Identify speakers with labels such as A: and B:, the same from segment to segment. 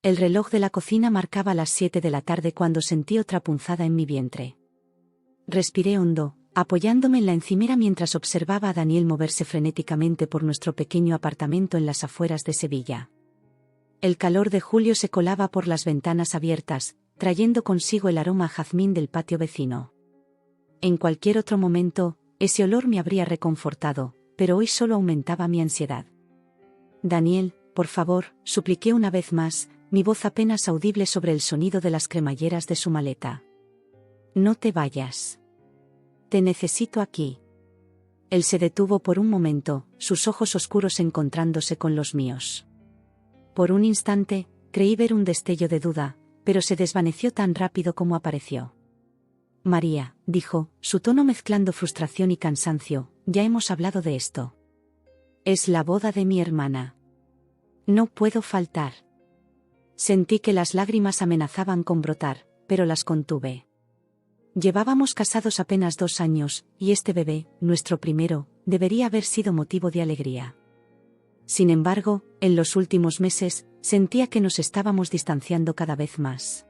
A: El reloj de la cocina marcaba las 7 de la tarde cuando sentí otra punzada en mi vientre. Respiré hondo, apoyándome en la encimera mientras observaba a Daniel moverse frenéticamente por nuestro pequeño apartamento en las afueras de Sevilla. El calor de julio se colaba por las ventanas abiertas, trayendo consigo el aroma a jazmín del patio vecino. En cualquier otro momento, ese olor me habría reconfortado, pero hoy solo aumentaba mi ansiedad. Daniel, por favor, supliqué una vez más, mi voz apenas audible sobre el sonido de las cremalleras de su maleta. No te vayas. Te necesito aquí. Él se detuvo por un momento, sus ojos oscuros encontrándose con los míos. Por un instante, creí ver un destello de duda, pero se desvaneció tan rápido como apareció. María, dijo, su tono mezclando frustración y cansancio, ya hemos hablado de esto. Es la boda de mi hermana. No puedo faltar. Sentí que las lágrimas amenazaban con brotar, pero las contuve. Llevábamos casados apenas 2 años, y este bebé, nuestro primero, debería haber sido motivo de alegría. Sin embargo, en los últimos meses, sentía que nos estábamos distanciando cada vez más.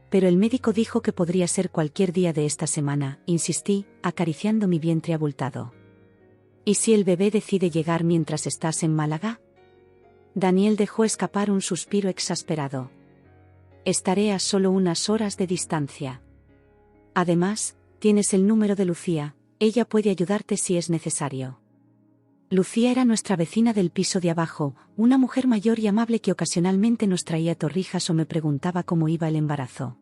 A: Pero el médico dijo que podría ser cualquier día de esta semana, insistí, acariciando mi vientre abultado. ¿Y si el bebé decide llegar mientras estás en Málaga? Daniel dejó escapar un suspiro exasperado. Estaré a solo unas horas de distancia. Además, tienes el número de Lucía, ella puede ayudarte si es necesario. Lucía era nuestra vecina del piso de abajo, una mujer mayor y amable que ocasionalmente nos traía torrijas o me preguntaba cómo iba el embarazo.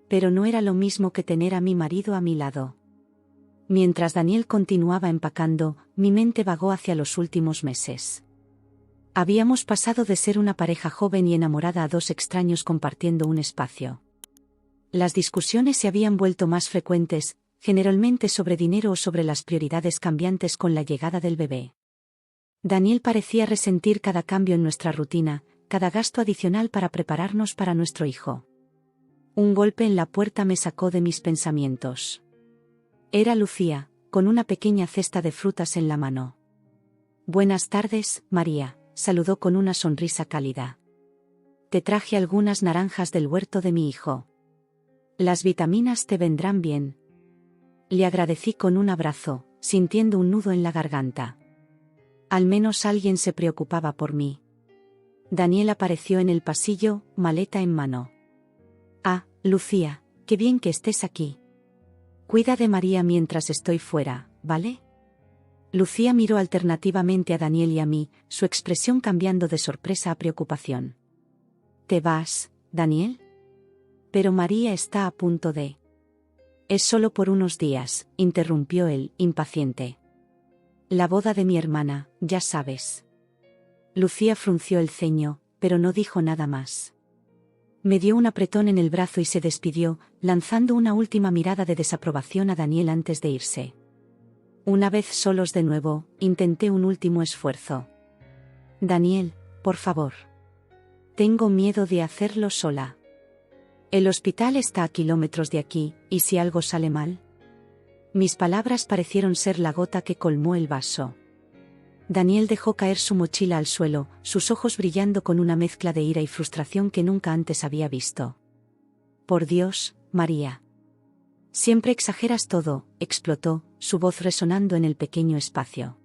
A: Pero no era lo mismo que tener a mi marido a mi lado. Mientras Daniel continuaba empacando, mi mente vagó hacia los últimos meses. Habíamos pasado de ser una pareja joven y enamorada a 2 extraños compartiendo un espacio. Las discusiones se habían vuelto más frecuentes, generalmente sobre dinero o sobre las prioridades cambiantes con la llegada del bebé. Daniel parecía resentir cada cambio en nuestra rutina, cada gasto adicional para prepararnos para nuestro hijo. Un golpe en la puerta me sacó de mis pensamientos. Era Lucía, con una pequeña cesta de frutas en la mano. Buenas tardes, María, saludó con una sonrisa cálida. Te traje algunas naranjas del huerto de mi hijo. Las vitaminas te vendrán bien. Le agradecí con un abrazo, sintiendo un nudo en la garganta. Al menos alguien se preocupaba por mí. Daniel apareció en el pasillo, maleta en mano. Ah, Lucía, qué bien que estés aquí. Cuida de María mientras estoy fuera, ¿vale? Lucía miró alternativamente a Daniel y a mí, su expresión cambiando de sorpresa a preocupación. ¿Te vas, Daniel? Pero María está a punto de... Es solo por unos días, interrumpió él, impaciente. La boda de mi hermana, ya sabes. Lucía frunció el ceño, pero no dijo nada más. Me dio un apretón en el brazo y se despidió, lanzando una última mirada de desaprobación a Daniel antes de irse. Una vez solos de nuevo, intenté un último esfuerzo. Daniel, por favor. Tengo miedo de hacerlo sola. El hospital está a kilómetros de aquí, ¿y si algo sale mal? Mis palabras parecieron ser la gota que colmó el vaso. Daniel dejó caer su mochila al suelo, sus ojos brillando con una mezcla de ira y frustración que nunca antes había visto. Por Dios, María. Siempre exageras todo, explotó, su voz resonando en el pequeño espacio.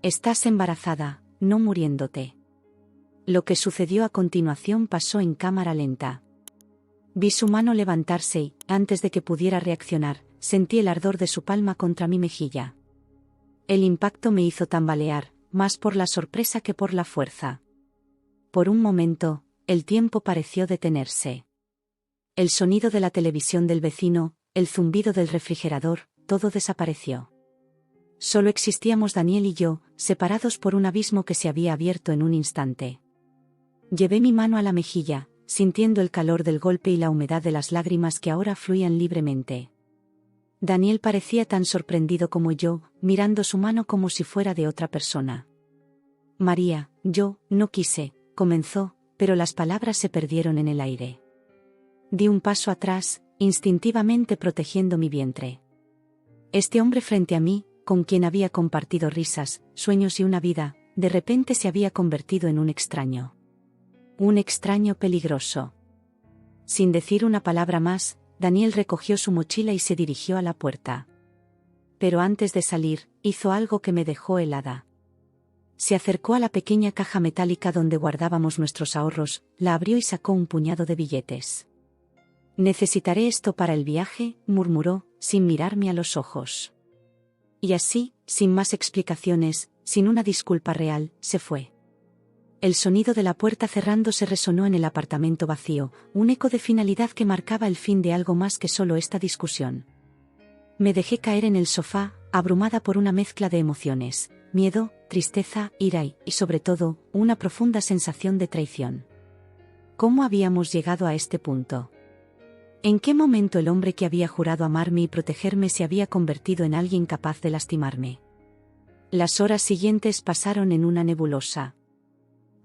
A: Estás embarazada, no muriéndote. Lo que sucedió a continuación pasó en cámara lenta. Vi su mano levantarse y, antes de que pudiera reaccionar, sentí el ardor de su palma contra mi mejilla. El impacto me hizo tambalear, más por la sorpresa que por la fuerza. Por un momento, el tiempo pareció detenerse. El sonido de la televisión del vecino, el zumbido del refrigerador, todo desapareció. Solo existíamos Daniel y yo, separados por un abismo que se había abierto en un instante. Llevé mi mano a la mejilla, sintiendo el calor del golpe y la humedad de las lágrimas que ahora fluían libremente. Daniel parecía tan sorprendido como yo, mirando su mano como si fuera de otra persona. María, yo, no quise, comenzó, pero las palabras se perdieron en el aire. Di un paso atrás, instintivamente protegiendo mi vientre. Este hombre frente a mí, con quien había compartido risas, sueños y una vida, de repente se había convertido en un extraño. Un extraño peligroso. Sin decir una palabra más, Daniel recogió su mochila y se dirigió a la puerta. Pero antes de salir, hizo algo que me dejó helada. Se acercó a la pequeña caja metálica donde guardábamos nuestros ahorros, la abrió y sacó un puñado de billetes. «Necesitaré esto para el viaje», murmuró, sin mirarme a los ojos. Y así, sin más explicaciones, sin una disculpa real, se fue. El sonido de la puerta cerrándose resonó en el apartamento vacío, un eco de finalidad que marcaba el fin de algo más que solo esta discusión. Me dejé caer en el sofá, abrumada por una mezcla de emociones, miedo, tristeza, ira y, sobre todo, una profunda sensación de traición. ¿Cómo habíamos llegado a este punto? ¿En qué momento el hombre que había jurado amarme y protegerme se había convertido en alguien capaz de lastimarme? Las horas siguientes pasaron en una nebulosa.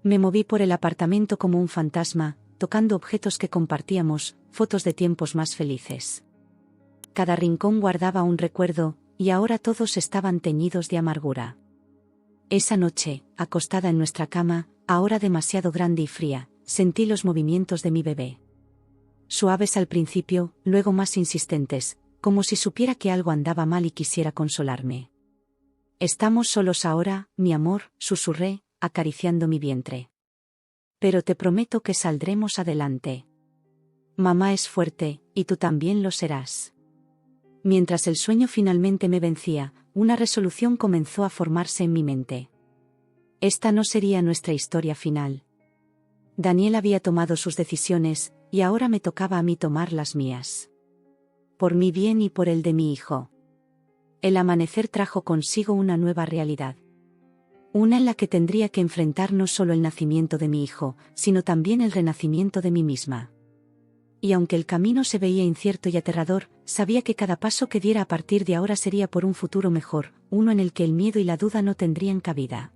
A: Me moví por el apartamento como un fantasma, tocando objetos que compartíamos, fotos de tiempos más felices. Cada rincón guardaba un recuerdo, y ahora todos estaban teñidos de amargura. Esa noche, acostada en nuestra cama, ahora demasiado grande y fría, sentí los movimientos de mi bebé. Suaves al principio, luego más insistentes, como si supiera que algo andaba mal y quisiera consolarme. «Estamos solos ahora, mi amor», susurré, acariciando mi vientre. «Pero te prometo que saldremos adelante. Mamá es fuerte, y tú también lo serás». Mientras el sueño finalmente me vencía, una resolución comenzó a formarse en mi mente. Esta no sería nuestra historia final. Daniel había tomado sus decisiones, y ahora me tocaba a mí tomar las mías. Por mi bien y por el de mi hijo. El amanecer trajo consigo una nueva realidad. Una en la que tendría que enfrentar no solo el nacimiento de mi hijo, sino también el renacimiento de mí misma. Y aunque el camino se veía incierto y aterrador, sabía que cada paso que diera a partir de ahora sería por un futuro mejor, uno en el que el miedo y la duda no tendrían cabida.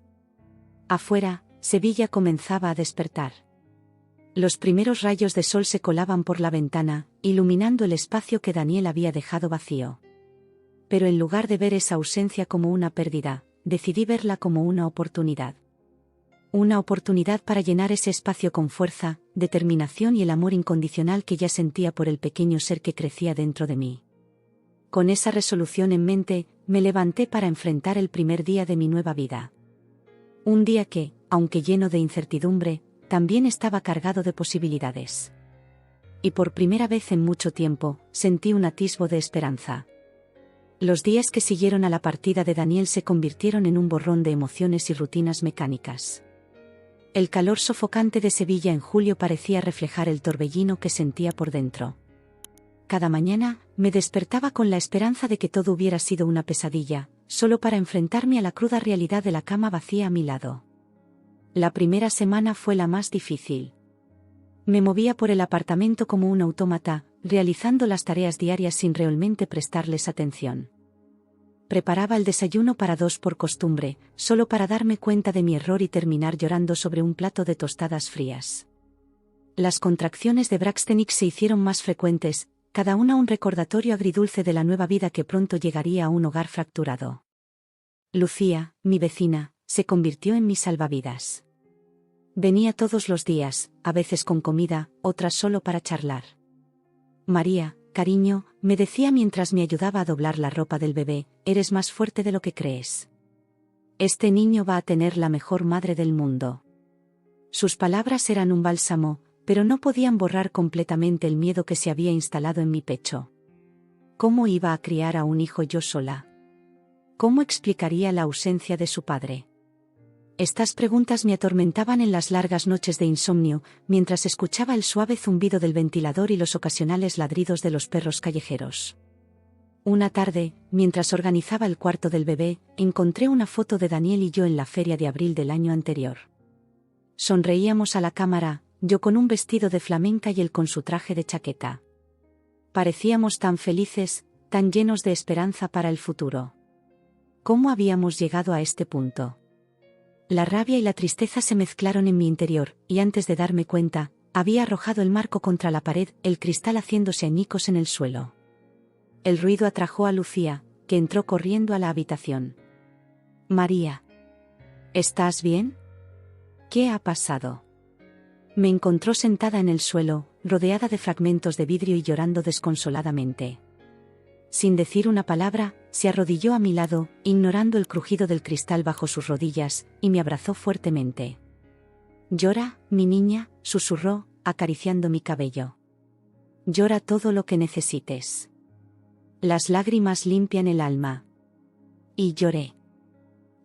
A: Afuera, Sevilla comenzaba a despertar. Los primeros rayos de sol se colaban por la ventana, iluminando el espacio que Daniel había dejado vacío. Pero en lugar de ver esa ausencia como una pérdida, decidí verla como una oportunidad. Una oportunidad para llenar ese espacio con fuerza, determinación y el amor incondicional que ya sentía por el pequeño ser que crecía dentro de mí. Con esa resolución en mente, me levanté para enfrentar el primer día de mi nueva vida. Un día que, aunque lleno de incertidumbre, también estaba cargado de posibilidades. Y por primera vez en mucho tiempo, sentí un atisbo de esperanza. Los días que siguieron a la partida de Daniel se convirtieron en un borrón de emociones y rutinas mecánicas. El calor sofocante de Sevilla en julio parecía reflejar el torbellino que sentía por dentro. Cada mañana, me despertaba con la esperanza de que todo hubiera sido una pesadilla, solo para enfrentarme a la cruda realidad de la cama vacía a mi lado. La primera semana fue la más difícil. Me movía por el apartamento como un autómata, realizando las tareas diarias sin realmente prestarles atención. Preparaba el desayuno para dos por costumbre, solo para darme cuenta de mi error y terminar llorando sobre un plato de tostadas frías. Las contracciones de Braxton se hicieron más frecuentes, cada una un recordatorio agridulce de la nueva vida que pronto llegaría a un hogar fracturado. Lucía, mi vecina, se convirtió en mi salvavidas. Venía todos los días, a veces con comida, otras solo para charlar. María, cariño, me decía mientras me ayudaba a doblar la ropa del bebé, eres más fuerte de lo que crees. Este niño va a tener la mejor madre del mundo. Sus palabras eran un bálsamo, pero no podían borrar completamente el miedo que se había instalado en mi pecho. ¿Cómo iba a criar a un hijo yo sola? ¿Cómo explicaría la ausencia de su padre? Estas preguntas me atormentaban en las largas noches de insomnio, mientras escuchaba el suave zumbido del ventilador y los ocasionales ladridos de los perros callejeros. Una tarde, mientras organizaba el cuarto del bebé, encontré una foto de Daniel y yo en la feria de abril del año anterior. Sonreíamos a la cámara, yo con un vestido de flamenca y él con su traje de chaqueta. Parecíamos tan felices, tan llenos de esperanza para el futuro. ¿Cómo habíamos llegado a este punto? La rabia y la tristeza se mezclaron en mi interior, y antes de darme cuenta, había arrojado el marco contra la pared, el cristal haciéndose añicos en el suelo. El ruido atrajo a Lucía, que entró corriendo a la habitación. «María. ¿Estás bien? ¿Qué ha pasado?» Me encontró sentada en el suelo, rodeada de fragmentos de vidrio y llorando desconsoladamente. Sin decir una palabra, se arrodilló a mi lado, ignorando el crujido del cristal bajo sus rodillas, y me abrazó fuertemente. «Llora, mi niña», susurró, acariciando mi cabello. «Llora todo lo que necesites. Las lágrimas limpian el alma». Y lloré.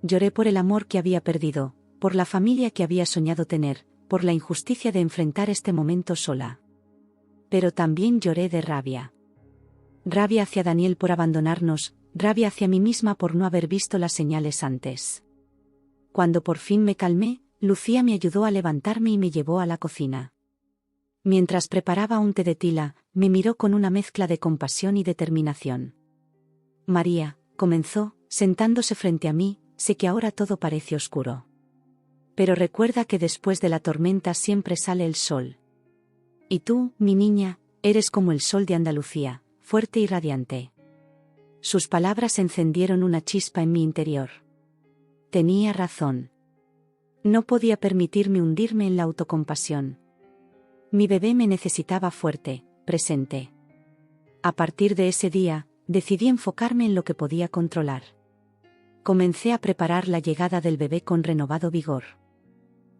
A: Lloré por el amor que había perdido, por la familia que había soñado tener, por la injusticia de enfrentar este momento sola. Pero también lloré de rabia. Rabia hacia Daniel por abandonarnos, rabia hacia mí misma por no haber visto las señales antes. Cuando por fin me calmé, Lucía me ayudó a levantarme y me llevó a la cocina. Mientras preparaba un té de tila, me miró con una mezcla de compasión y determinación. «María», comenzó, sentándose frente a mí, «sé que ahora todo parece oscuro. Pero recuerda que después de la tormenta siempre sale el sol. Y tú, mi niña, eres como el sol de Andalucía, fuerte y radiante». Sus palabras encendieron una chispa en mi interior. Tenía razón. No podía permitirme hundirme en la autocompasión. Mi bebé me necesitaba fuerte, presente. A partir de ese día, decidí enfocarme en lo que podía controlar. Comencé a preparar la llegada del bebé con renovado vigor.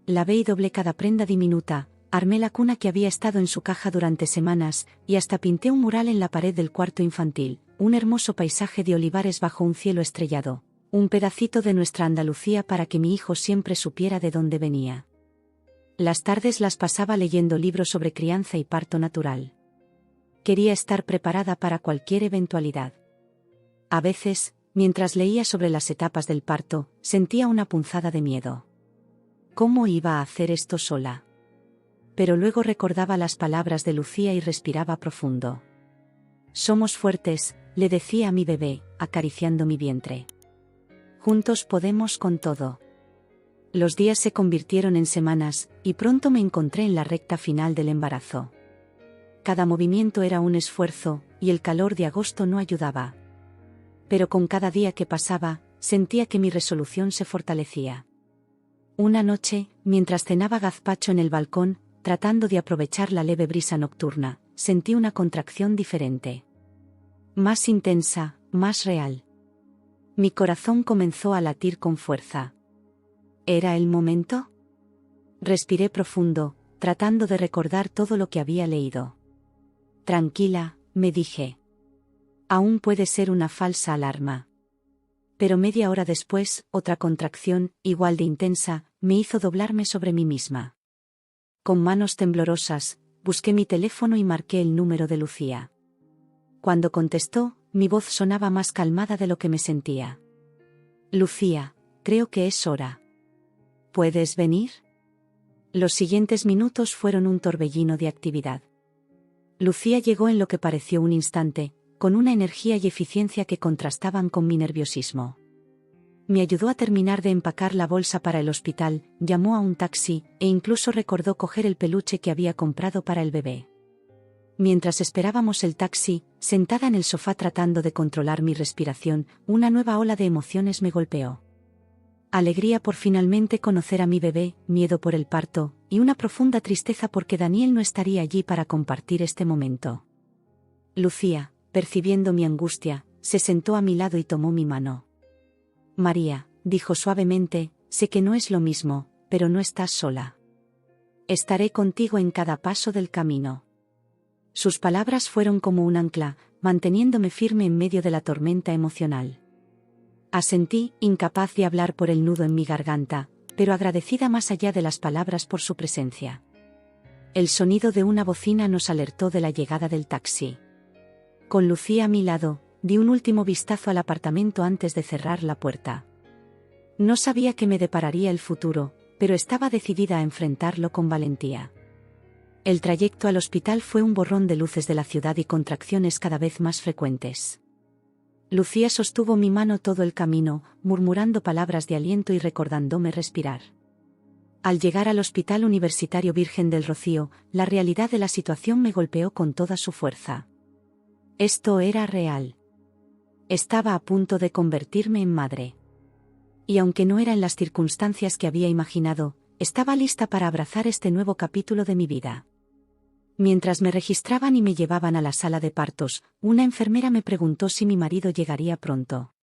A: Lavé y doblé cada prenda diminuta, armé la cuna que había estado en su caja durante semanas, y hasta pinté un mural en la pared del cuarto infantil, un hermoso paisaje de olivares bajo un cielo estrellado, un pedacito de nuestra Andalucía para que mi hijo siempre supiera de dónde venía. Las tardes las pasaba leyendo libros sobre crianza y parto natural. Quería estar preparada para cualquier eventualidad. A veces, mientras leía sobre las etapas del parto, sentía una punzada de miedo. ¿Cómo iba a hacer esto sola? Pero luego recordaba las palabras de Lucía y respiraba profundo. «Somos fuertes», le decía a mi bebé, acariciando mi vientre. «Juntos podemos con todo». Los días se convirtieron en semanas, y pronto me encontré en la recta final del embarazo. Cada movimiento era un esfuerzo, y el calor de agosto no ayudaba. Pero con cada día que pasaba, sentía que mi resolución se fortalecía. Una noche, mientras cenaba gazpacho en el balcón, tratando de aprovechar la leve brisa nocturna, sentí una contracción diferente. Más intensa, más real. Mi corazón comenzó a latir con fuerza. ¿Era el momento? Respiré profundo, tratando de recordar todo lo que había leído. «Tranquila», me dije. «Aún puede ser una falsa alarma». Pero media hora después, otra contracción, igual de intensa, me hizo doblarme sobre mí misma. Con manos temblorosas, busqué mi teléfono y marqué el número de Lucía. Cuando contestó, mi voz sonaba más calmada de lo que me sentía. «Lucía, creo que es hora. ¿Puedes venir?». Los siguientes minutos fueron un torbellino de actividad. Lucía llegó en lo que pareció un instante, con una energía y eficiencia que contrastaban con mi nerviosismo. Me ayudó a terminar de empacar la bolsa para el hospital, llamó a un taxi, e incluso recordó coger el peluche que había comprado para el bebé. Mientras esperábamos el taxi, sentada en el sofá tratando de controlar mi respiración, una nueva ola de emociones me golpeó. Alegría por finalmente conocer a mi bebé, miedo por el parto, y una profunda tristeza porque Daniel no estaría allí para compartir este momento. Lucía, percibiendo mi angustia, se sentó a mi lado y tomó mi mano. «María», dijo suavemente, «sé que no es lo mismo, pero no estás sola. Estaré contigo en cada paso del camino». Sus palabras fueron como un ancla, manteniéndome firme en medio de la tormenta emocional. Asentí, incapaz de hablar por el nudo en mi garganta, pero agradecida más allá de las palabras por su presencia. El sonido de una bocina nos alertó de la llegada del taxi. Con Lucía a mi lado, di un último vistazo al apartamento antes de cerrar la puerta. No sabía qué me depararía el futuro, pero estaba decidida a enfrentarlo con valentía. El trayecto al hospital fue un borrón de luces de la ciudad y contracciones cada vez más frecuentes. Lucía sostuvo mi mano todo el camino, murmurando palabras de aliento y recordándome respirar. Al llegar al Hospital Universitario Virgen del Rocío, la realidad de la situación me golpeó con toda su fuerza. Esto era real. Estaba a punto de convertirme en madre. Y aunque no era en las circunstancias que había imaginado, estaba lista para abrazar este nuevo capítulo de mi vida. Mientras me registraban y me llevaban a la sala de partos, una enfermera me preguntó si mi marido llegaría pronto.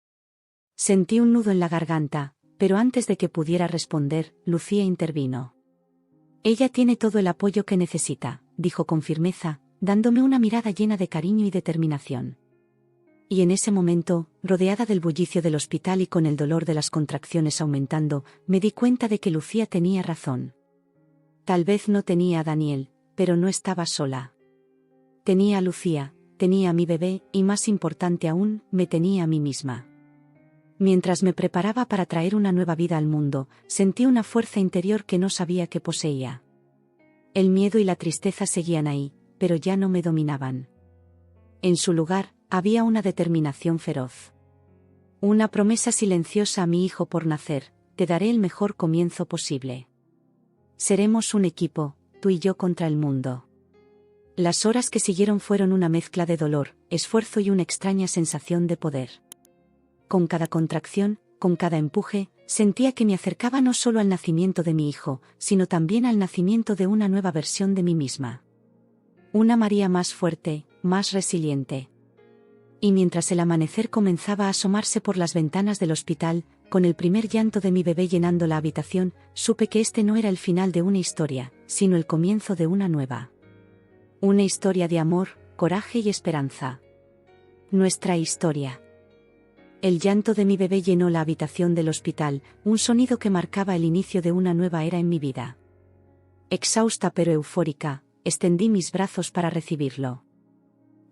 A: Sentí un nudo en la garganta, pero antes de que pudiera responder, Lucía intervino. Ella tiene todo el apoyo que necesita, dijo con firmeza, dándome una mirada llena de cariño y determinación. Y en ese momento, rodeada del bullicio del hospital y con el dolor de las contracciones aumentando, me di cuenta de que Lucía tenía razón. Tal vez no tenía a Daniel, pero no estaba sola. Tenía a Lucía, tenía a mi bebé y, más importante aún, me tenía a mí misma. Mientras me preparaba para traer una nueva vida al mundo, sentí una fuerza interior que no sabía que poseía. El miedo y la tristeza seguían ahí, pero ya no me dominaban. En su lugar, había una determinación feroz. Una promesa silenciosa a mi hijo por nacer: te daré el mejor comienzo posible. Seremos un equipo, tú y yo contra el mundo. Las horas que siguieron fueron una mezcla de dolor, esfuerzo y una extraña sensación de poder. Con cada contracción, con cada empuje, sentía que me acercaba no solo al nacimiento de mi hijo, sino también al nacimiento de una nueva versión de mí misma. Una María más fuerte, más resiliente. Y mientras el amanecer comenzaba a asomarse por las ventanas del hospital, con el primer llanto de mi bebé llenando la habitación, supe que este no era el final de una historia, sino el comienzo de una nueva. Una historia de amor, coraje y esperanza. Nuestra historia. El llanto de mi bebé llenó la habitación del hospital, un sonido que marcaba el inicio de una nueva era en mi vida. Exhausta pero eufórica, extendí mis brazos para recibirlo.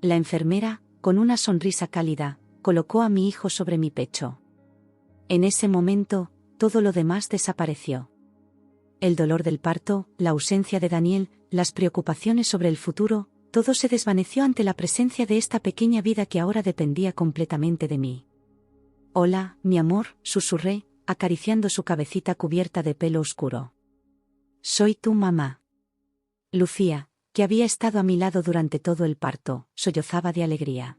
A: La enfermera, con una sonrisa cálida, colocó a mi hijo sobre mi pecho. En ese momento, todo lo demás desapareció. El dolor del parto, la ausencia de Daniel, las preocupaciones sobre el futuro, todo se desvaneció ante la presencia de esta pequeña vida que ahora dependía completamente de mí. «Hola, mi amor», susurré, acariciando su cabecita cubierta de pelo oscuro. «Soy tu mamá». Lucía, que había estado a mi lado durante todo el parto, sollozaba de alegría.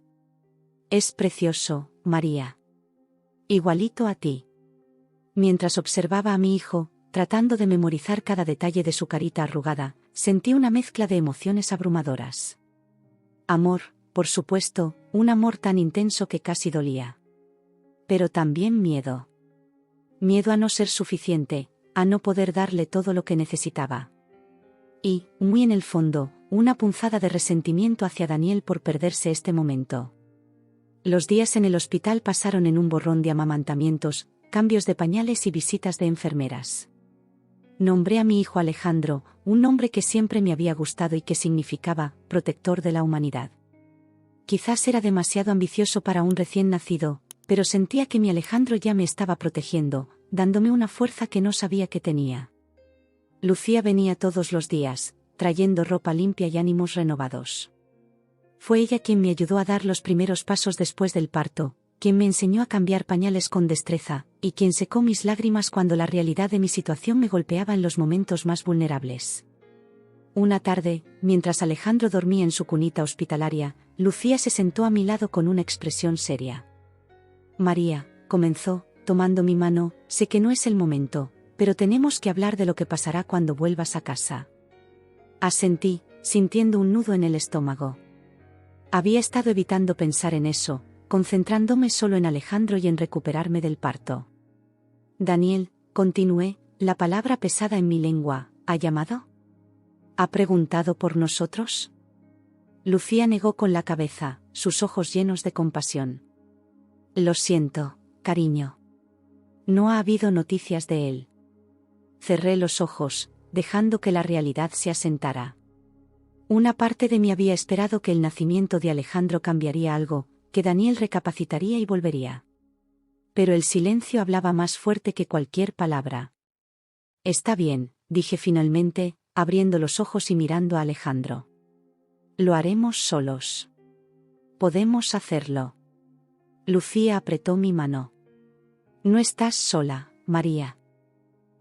A: «Es precioso, María. Igualito a ti». Mientras observaba a mi hijo, tratando de memorizar cada detalle de su carita arrugada, sentí una mezcla de emociones abrumadoras. Amor, por supuesto, un amor tan intenso que casi dolía. Pero también miedo. Miedo a no ser suficiente, a no poder darle todo lo que necesitaba. Y, muy en el fondo, una punzada de resentimiento hacia Daniel por perderse este momento. Los días en el hospital pasaron en un borrón de amamantamientos, cambios de pañales y visitas de enfermeras. Nombré a mi hijo Alejandro, un nombre que siempre me había gustado y que significaba protector de la humanidad. Quizás era demasiado ambicioso para un recién nacido, pero sentía que mi Alejandro ya me estaba protegiendo, dándome una fuerza que no sabía que tenía. Lucía venía todos los días, trayendo ropa limpia y ánimos renovados. Fue ella quien me ayudó a dar los primeros pasos después del parto, quien me enseñó a cambiar pañales con destreza, y quien secó mis lágrimas cuando la realidad de mi situación me golpeaba en los momentos más vulnerables. Una tarde, mientras Alejandro dormía en su cunita hospitalaria, Lucía se sentó a mi lado con una expresión seria. «María», comenzó, tomando mi mano, «sé que no es el momento, pero tenemos que hablar de lo que pasará cuando vuelvas a casa». Asentí, sintiendo un nudo en el estómago. Había estado evitando pensar en eso, concentrándome solo en Alejandro y en recuperarme del parto. «Daniel», continué, la palabra pesada en mi lengua, «¿ha llamado? ¿Ha preguntado por nosotros?» Lucía negó con la cabeza, sus ojos llenos de compasión. «Lo siento, cariño. No ha habido noticias de él». Cerré los ojos, dejando que la realidad se asentara. Una parte de mí había esperado que el nacimiento de Alejandro cambiaría algo, que Daniel recapacitaría y volvería. Pero el silencio hablaba más fuerte que cualquier palabra. «Está bien», dije finalmente, abriendo los ojos y mirando a Alejandro. «Lo haremos solos. Podemos hacerlo». Lucía apretó mi mano. «No estás sola, María.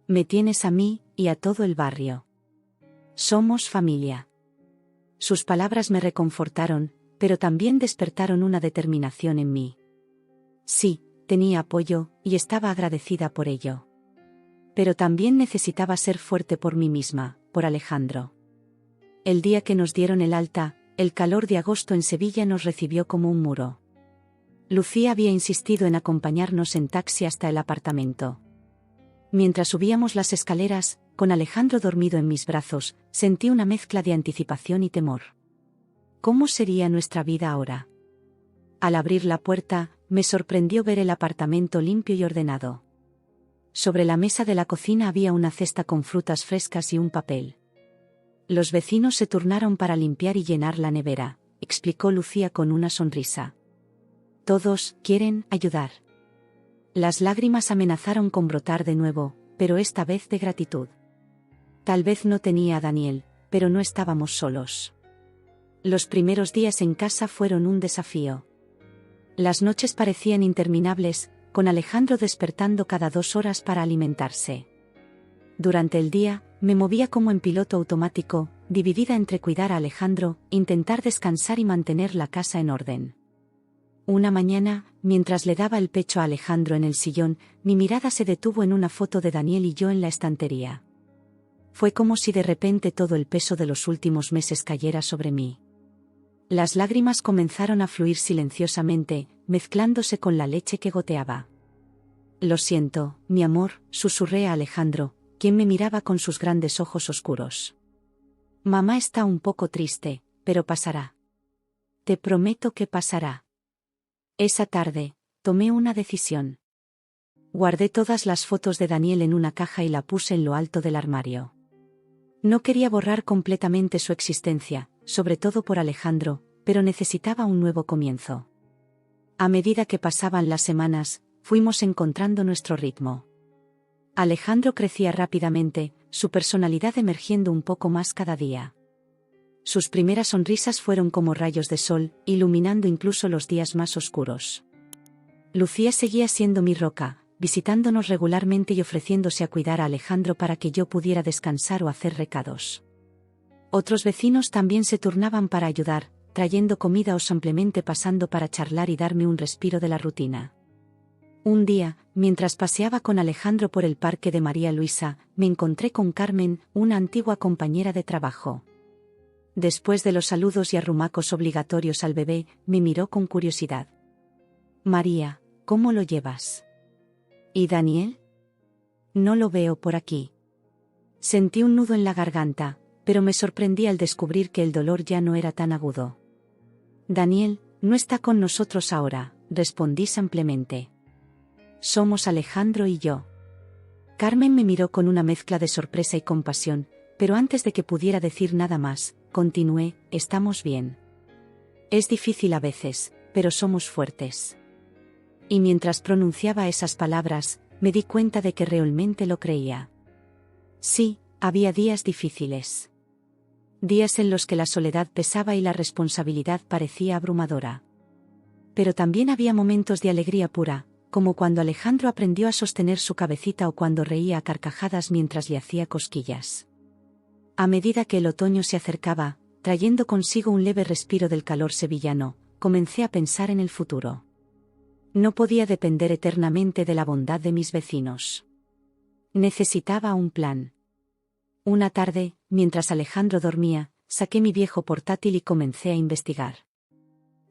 A: Me tienes a mí, y a todo el barrio. Somos familia». Sus palabras me reconfortaron, pero también despertaron una determinación en mí. Sí, tenía apoyo, y estaba agradecida por ello. pero también necesitaba ser fuerte por mí misma, por Alejandro. El día que nos dieron el alta, el calor de agosto en Sevilla nos recibió como un muro. Lucía había insistido en acompañarnos en taxi hasta el apartamento. Mientras subíamos las escaleras, con Alejandro dormido en mis brazos, sentí una mezcla de anticipación y temor. ¿Cómo sería nuestra vida ahora? Al abrir la puerta, me sorprendió ver el apartamento limpio y ordenado. Sobre la mesa de la cocina había una cesta con frutas frescas y un papel. Los vecinos se turnaron para limpiar y llenar la nevera, explicó Lucía con una sonrisa. Todos quieren ayudar. Las lágrimas amenazaron con brotar de nuevo, pero esta vez de gratitud. Tal vez no tenía a Daniel, pero no estábamos solos. Los primeros días en casa fueron un desafío. Las noches parecían interminables, con Alejandro despertando cada 2 horas para alimentarse. Durante el día, me movía como en piloto automático, dividida entre cuidar a Alejandro, intentar descansar y mantener la casa en orden. Una mañana, mientras le daba el pecho a Alejandro en el sillón, mi mirada se detuvo en una foto de Daniel y yo en la estantería. Fue como si de repente todo el peso de los últimos meses cayera sobre mí. Las lágrimas comenzaron a fluir silenciosamente, mezclándose con la leche que goteaba. Lo siento, mi amor, susurré a Alejandro, quien me miraba con sus grandes ojos oscuros. Mamá está un poco triste, pero pasará. Te prometo que pasará. Esa tarde, tomé una decisión. Guardé todas las fotos de Daniel en una caja y la puse en lo alto del armario. No quería borrar completamente su existencia, sobre todo por Alejandro, pero necesitaba un nuevo comienzo. A medida que pasaban las semanas, fuimos encontrando nuestro ritmo. Alejandro crecía rápidamente, su personalidad emergiendo un poco más cada día. Sus primeras sonrisas fueron como rayos de sol, iluminando incluso los días más oscuros. Lucía seguía siendo mi roca, visitándonos regularmente y ofreciéndose a cuidar a Alejandro para que yo pudiera descansar o hacer recados. Otros vecinos también se turnaban para ayudar, trayendo comida o simplemente pasando para charlar y darme un respiro de la rutina. Un día, mientras paseaba con Alejandro por el parque de María Luisa, me encontré con Carmen, una antigua compañera de trabajo. Después de los saludos y arrumacos obligatorios al bebé, me miró con curiosidad. María, ¿cómo lo llevas? ¿Y Daniel? No lo veo por aquí. Sentí un nudo en la garganta, pero me sorprendí al descubrir que el dolor ya no era tan agudo. Daniel, no está con nosotros ahora, respondí simplemente. Somos Alejandro y yo. Carmen me miró con una mezcla de sorpresa y compasión, pero antes de que pudiera decir nada más, continué, estamos bien. Es difícil a veces, pero somos fuertes. Y mientras pronunciaba esas palabras, me di cuenta de que realmente lo creía. Sí, había días difíciles. Días en los que la soledad pesaba y la responsabilidad parecía abrumadora. Pero también había momentos de alegría pura, como cuando Alejandro aprendió a sostener su cabecita o cuando reía a carcajadas mientras le hacía cosquillas. A medida que el otoño se acercaba, trayendo consigo un leve respiro del calor sevillano, comencé a pensar en el futuro. No podía depender eternamente de la bondad de mis vecinos. Necesitaba un plan. Una tarde, mientras Alejandro dormía, saqué mi viejo portátil y comencé a investigar.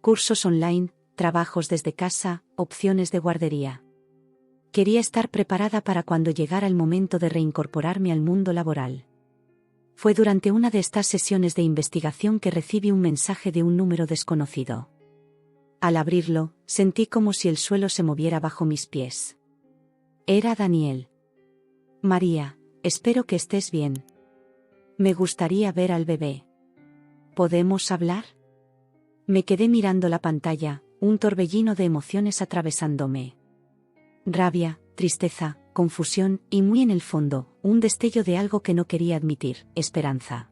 A: Cursos online, trabajos desde casa, opciones de guardería. Quería estar preparada para cuando llegara el momento de reincorporarme al mundo laboral. Fue durante una de estas sesiones de investigación que recibí un mensaje de un número desconocido. Al abrirlo, sentí como si el suelo se moviera bajo mis pies. Era Daniel. María, espero que estés bien. Me gustaría ver al bebé. ¿Podemos hablar? Me quedé mirando la pantalla, un torbellino de emociones atravesándome. Rabia, tristeza, confusión y muy en el fondo, un destello de algo que no quería admitir, esperanza.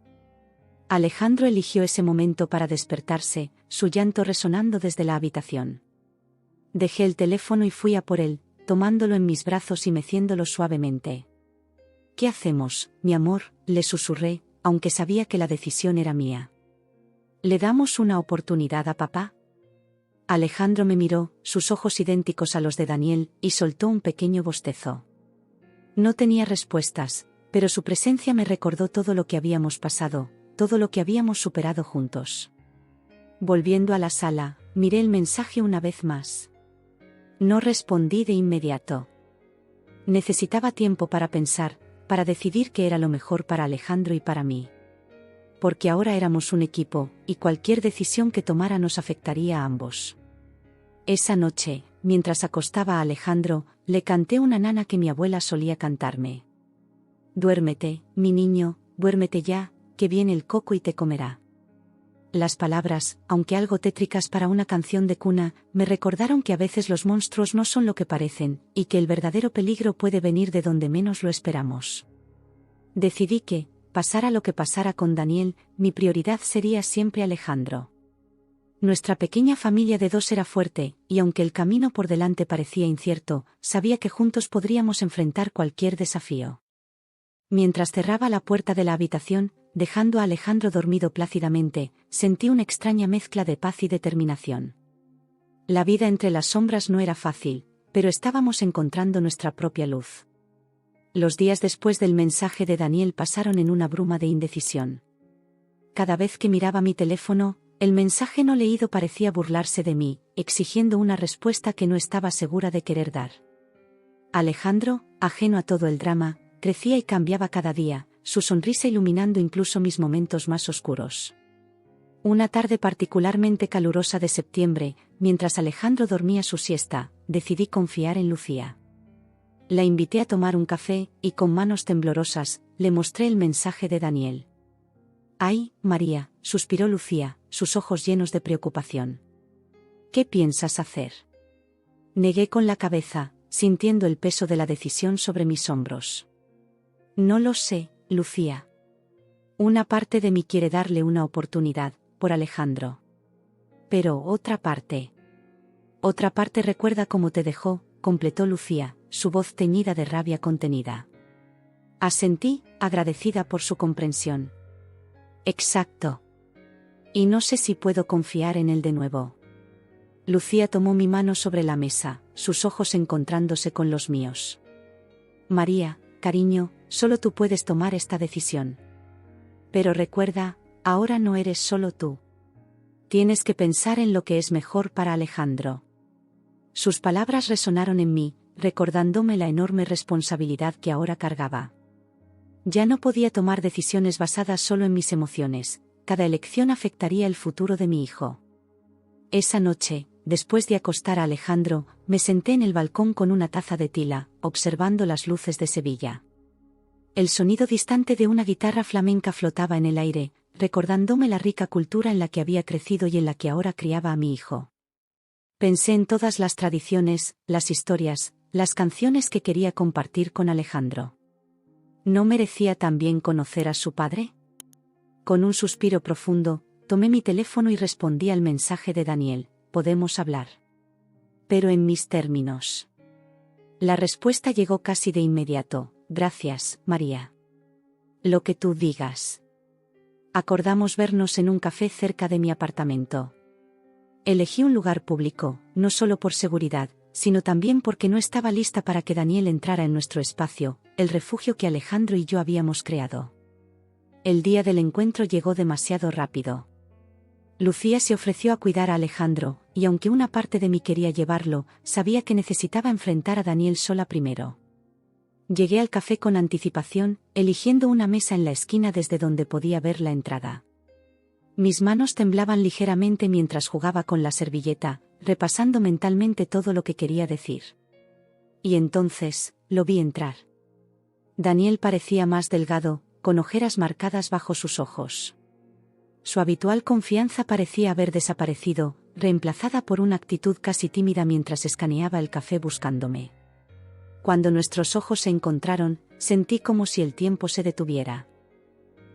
A: Alejandro eligió ese momento para despertarse, su llanto resonando desde la habitación. Dejé el teléfono y fui a por él, tomándolo en mis brazos y meciéndolo suavemente. ¿Qué hacemos, mi amor?, le susurré, aunque sabía que la decisión era mía. ¿Le damos una oportunidad a papá? Alejandro me miró, sus ojos idénticos a los de Daniel, y soltó un pequeño bostezo. No tenía respuestas, pero su presencia me recordó todo lo que habíamos pasado, todo lo que habíamos superado juntos. Volviendo a la sala, miré el mensaje una vez más. No respondí de inmediato. Necesitaba tiempo para pensar, para decidir qué era lo mejor para Alejandro y para mí. Porque ahora éramos un equipo, y cualquier decisión que tomara nos afectaría a ambos. Esa noche, mientras acostaba a Alejandro, le canté una nana que mi abuela solía cantarme. Duérmete, mi niño, duérmete ya, que viene el coco y te comerá. Las palabras, aunque algo tétricas para una canción de cuna, me recordaron que a veces los monstruos no son lo que parecen, y que el verdadero peligro puede venir de donde menos lo esperamos. Decidí que, pasara lo que pasara con Daniel, mi prioridad sería siempre Alejandro. Nuestra pequeña familia de dos era fuerte, y aunque el camino por delante parecía incierto, sabía que juntos podríamos enfrentar cualquier desafío. Mientras cerraba la puerta de la habitación, dejando a Alejandro dormido plácidamente, sentí una extraña mezcla de paz y determinación. La vida entre las sombras no era fácil, pero estábamos encontrando nuestra propia luz. Los días después del mensaje de Daniel pasaron en una bruma de indecisión. Cada vez que miraba mi teléfono, el mensaje no leído parecía burlarse de mí, exigiendo una respuesta que no estaba segura de querer dar. Alejandro, ajeno a todo el drama, crecía y cambiaba cada día, su sonrisa iluminando incluso mis momentos más oscuros. Una tarde particularmente calurosa de septiembre, mientras Alejandro dormía su siesta, decidí confiar en Lucía. La invité a tomar un café, y con manos temblorosas, le mostré el mensaje de Daniel. «Ay, María», suspiró Lucía, sus ojos llenos de preocupación. «¿Qué piensas hacer?». Negué con la cabeza, sintiendo el peso de la decisión sobre mis hombros. «No lo sé, Lucía. Una parte de mí quiere darle una oportunidad, por Alejandro. Pero otra parte recuerda cómo te dejó», completó Lucía, su voz teñida de rabia contenida. Asentí, agradecida por su comprensión. «Exacto. Y no sé si puedo confiar en él de nuevo». Lucía tomó mi mano sobre la mesa, sus ojos encontrándose con los míos. «María, cariño, solo tú puedes tomar esta decisión. Pero recuerda, ahora no eres solo tú. Tienes que pensar en lo que es mejor para Alejandro». Sus palabras resonaron en mí, recordándome la enorme responsabilidad que ahora cargaba. Ya no podía tomar decisiones basadas solo en mis emociones, cada elección afectaría el futuro de mi hijo. Esa noche, después de acostar a Alejandro, me senté en el balcón con una taza de tila, observando las luces de Sevilla. El sonido distante de una guitarra flamenca flotaba en el aire, recordándome la rica cultura en la que había crecido y en la que ahora criaba a mi hijo. Pensé en todas las tradiciones, las historias, las canciones que quería compartir con Alejandro. ¿No merecía también conocer a su padre? Con un suspiro profundo, tomé mi teléfono y respondí al mensaje de Daniel: «Podemos hablar. Pero en mis términos». La respuesta llegó casi de inmediato: «Gracias, María. Lo que tú digas». Acordamos vernos en un café cerca de mi apartamento. Elegí un lugar público, no solo por seguridad, sino también porque no estaba lista para que Daniel entrara en nuestro espacio, el refugio que Alejandro y yo habíamos creado. El día del encuentro llegó demasiado rápido. Lucía se ofreció a cuidar a Alejandro, y aunque una parte de mí quería llevarlo, sabía que necesitaba enfrentar a Daniel sola primero. Llegué al café con anticipación, eligiendo una mesa en la esquina desde donde podía ver la entrada. Mis manos temblaban ligeramente mientras jugaba con la servilleta, repasando mentalmente todo lo que quería decir. Y entonces, lo vi entrar. Daniel parecía más delgado, con ojeras marcadas bajo sus ojos. Su habitual confianza parecía haber desaparecido, reemplazada por una actitud casi tímida mientras escaneaba el café buscándome. Cuando nuestros ojos se encontraron, sentí como si el tiempo se detuviera.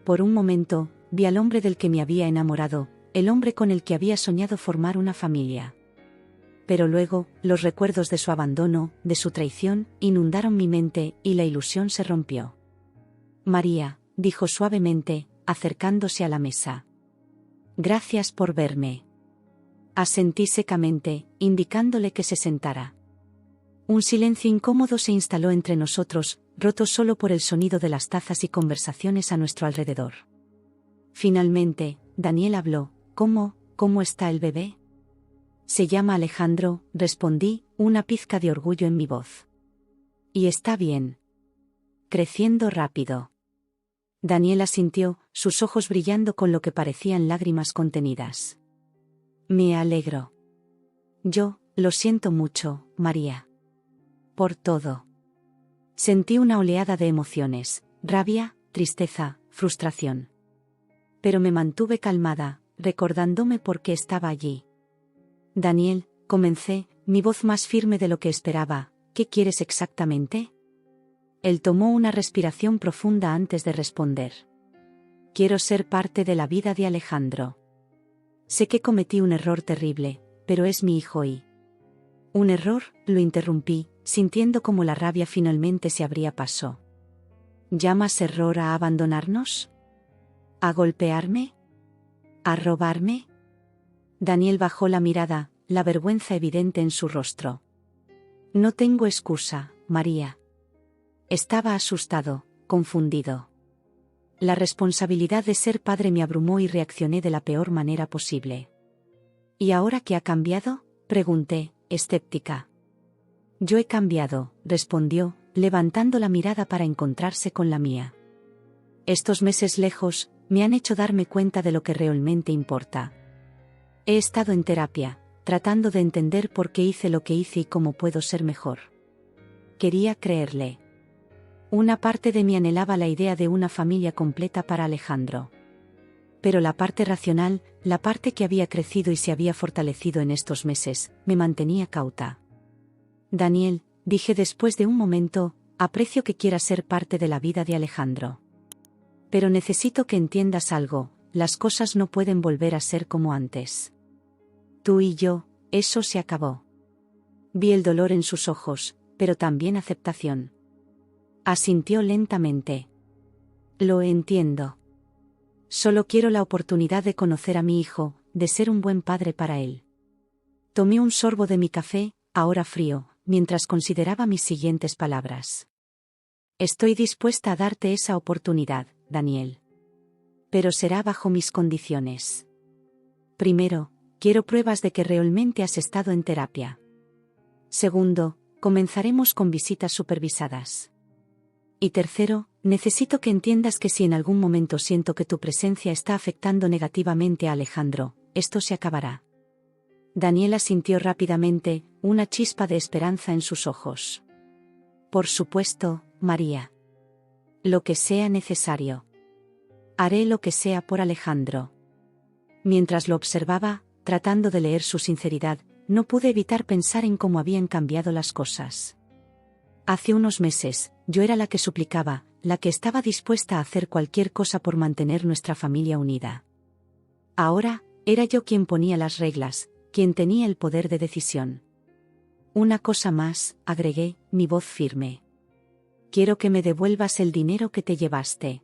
A: Por un momento, vi al hombre del que me había enamorado, el hombre con el que había soñado formar una familia. Pero luego, los recuerdos de su abandono, de su traición, inundaron mi mente, y la ilusión se rompió. «María», dijo suavemente, acercándose a la mesa. «Gracias por verme». Asentí secamente, indicándole que se sentara. Un silencio incómodo se instaló entre nosotros, roto solo por el sonido de las tazas y conversaciones a nuestro alrededor. Finalmente, Daniel habló. ¿Cómo está el bebé? Se llama Alejandro, respondí, una pizca de orgullo en mi voz. Y está bien. Creciendo rápido. Daniel asintió, sus ojos brillando con lo que parecían lágrimas contenidas. Me alegro. Yo, lo siento mucho, María. Por todo. Sentí una oleada de emociones, rabia, tristeza, frustración. Pero me mantuve calmada, recordándome por qué estaba allí. Daniel, comencé, mi voz más firme de lo que esperaba, ¿qué quieres exactamente? Él tomó una respiración profunda antes de responder. Quiero ser parte de la vida de Alejandro. Sé que cometí un error terrible, pero es mi hijo y... ¿Un error?, lo interrumpí, sintiendo como la rabia finalmente se abría paso. ¿Llamas error a abandonarnos? ¿A golpearme? ¿A robarme? Daniel bajó la mirada, la vergüenza evidente en su rostro. No tengo excusa, María. Estaba asustado, confundido. La responsabilidad de ser padre me abrumó y reaccioné de la peor manera posible. ¿Y ahora qué ha cambiado?, pregunté, escéptica. Yo he cambiado, respondió, levantando la mirada para encontrarse con la mía. Estos meses lejos, me han hecho darme cuenta de lo que realmente importa. He estado en terapia, tratando de entender por qué hice lo que hice y cómo puedo ser mejor. Quería creerle. Una parte de mí anhelaba la idea de una familia completa para Alejandro. Pero la parte racional, la parte que había crecido y se había fortalecido en estos meses, me mantenía cauta. Daniel, dije después de un momento, aprecio que quieras ser parte de la vida de Alejandro. Pero necesito que entiendas algo, las cosas no pueden volver a ser como antes. Tú y yo, eso se acabó. Vi el dolor en sus ojos, pero también aceptación. Asintió lentamente. Lo entiendo. Solo quiero la oportunidad de conocer a mi hijo, de ser un buen padre para él. Tomé un sorbo de mi café, ahora frío, mientras consideraba mis siguientes palabras. Estoy dispuesta a darte esa oportunidad, Daniel. Pero será bajo mis condiciones. Primero, quiero pruebas de que realmente has estado en terapia. Segundo, comenzaremos con visitas supervisadas. Y tercero, necesito que entiendas que si en algún momento siento que tu presencia está afectando negativamente a Alejandro, esto se acabará. Daniela sintió rápidamente, una chispa de esperanza en sus ojos. Por supuesto, María. Lo que sea necesario. Haré lo que sea por Alejandro. Mientras lo observaba, tratando de leer su sinceridad, no pude evitar pensar en cómo habían cambiado las cosas. Hace unos meses, yo era la que suplicaba, la que estaba dispuesta a hacer cualquier cosa por mantener nuestra familia unida. Ahora, era yo quien ponía las reglas, quien tenía el poder de decisión. Una cosa más, agregué, mi voz firme. Quiero que me devuelvas el dinero que te llevaste.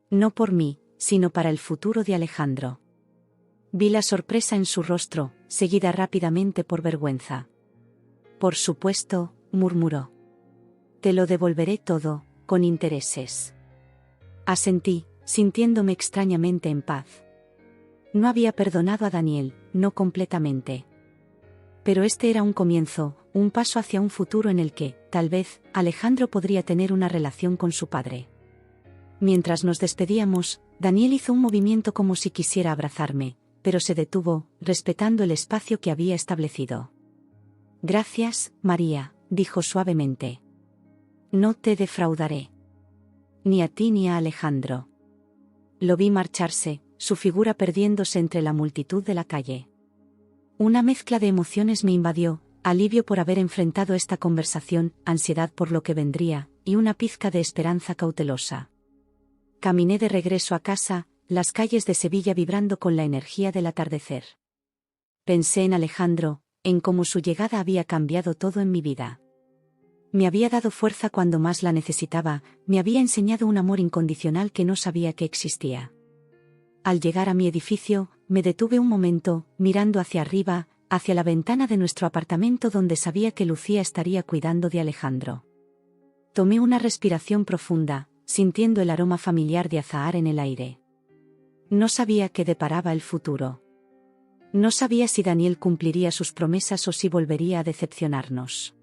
A: No por mí, sino para el futuro de Alejandro. Vi la sorpresa en su rostro, seguida rápidamente por vergüenza. Por supuesto, murmuró. Te lo devolveré todo, con intereses. Asentí, sintiéndome extrañamente en paz. No había perdonado a Daniel, no completamente. Pero este era un comienzo, un paso hacia un futuro en el que, tal vez, Alejandro podría tener una relación con su padre. Mientras nos despedíamos, Daniel hizo un movimiento como si quisiera abrazarme, pero se detuvo, respetando el espacio que había establecido. Gracias, María, dijo suavemente. No te defraudaré. Ni a ti ni a Alejandro. Lo vi marcharse, su figura perdiéndose entre la multitud de la calle. Una mezcla de emociones me invadió, alivio por haber enfrentado esta conversación, ansiedad por lo que vendría, y una pizca de esperanza cautelosa. Caminé de regreso a casa, las calles de Sevilla vibrando con la energía del atardecer. Pensé en Alejandro, en cómo su llegada había cambiado todo en mi vida. Me había dado fuerza cuando más la necesitaba, me había enseñado un amor incondicional que no sabía que existía. Al llegar a mi edificio, me detuve un momento, mirando hacia arriba, hacia la ventana de nuestro apartamento donde sabía que Lucía estaría cuidando de Alejandro. Tomé una respiración profunda, sintiendo el aroma familiar de azahar en el aire. No sabía qué deparaba el futuro. No sabía si Daniel cumpliría sus promesas o si volvería a decepcionarnos.